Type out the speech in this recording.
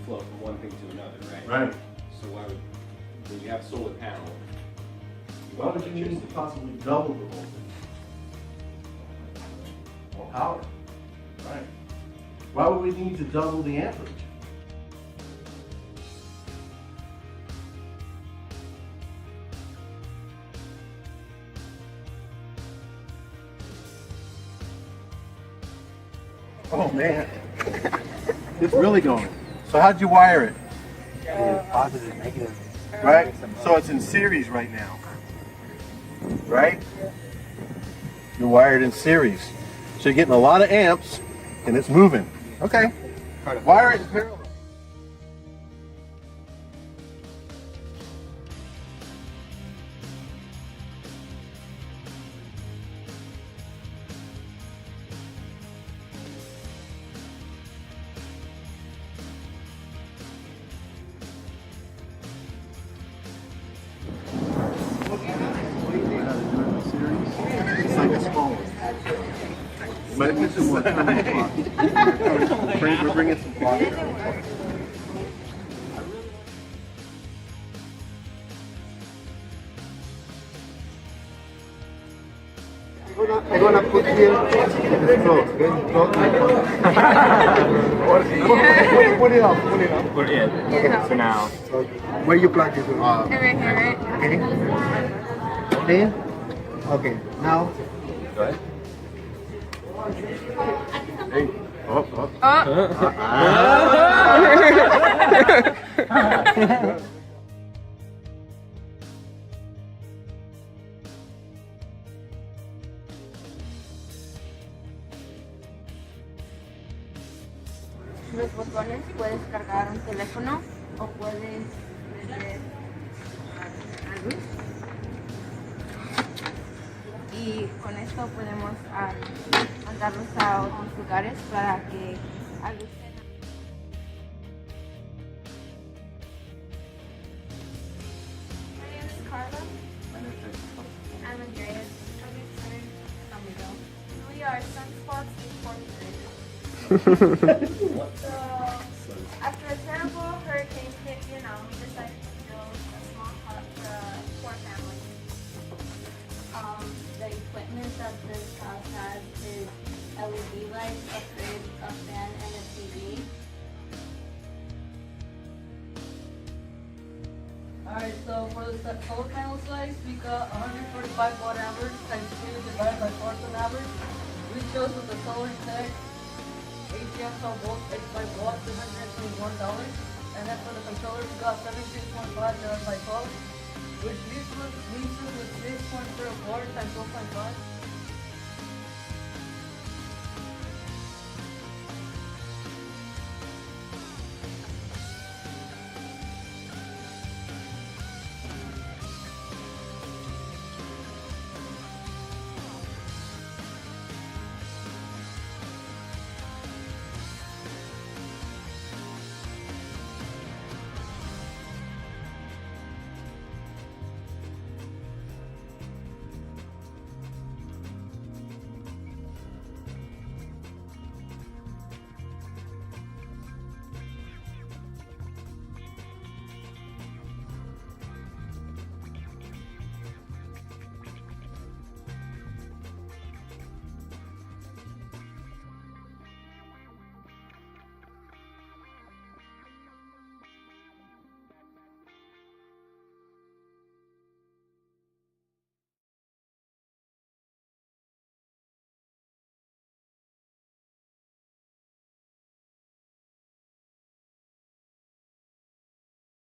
flow from one thing to another, right? Right. So why would, when you have solar panel, Why would you need to possibly double the voltage? More power. Right. Why would we need to double the amperage? Oh man, it's really going. So how'd you wire it? Positive, negative. Right? So it's in series right now. Right? You're wired in series. So you're getting a lot of amps and it's moving. Okay. Wire it in parallel. It's like a small one. But it gets some more thermal clock. We're bringing some clock. I'm gonna put here the cloth, okay? Put it up, put it up. Put it in. Yeah. So now, Where you plug it? Right here, right? Okay. There? Okay, now. go ahead. Hey. Oh, oh. Los botones puedes cargar un teléfono o puedes prender la luz. Y con esto podemos mandarlos a otros lugares para que alucen. My name is Carla. I'm Andreas. We are Sunspots Incorporated. So, after a terrible hurricane hit Vietnam, we decided to build a small hut for a poor family. The equipment that this house has is LED lights, a fridge, a fan, and a TV. Alright, so for the solar panel size, we got 145 watt amperes times 2 divided by Parson average. We chose with the Solar Tech 80 amp cell volt 85 watts, $121. And then for the controller, we got 76.5 divided by 12, which leaves us with 6.04 times 12.5.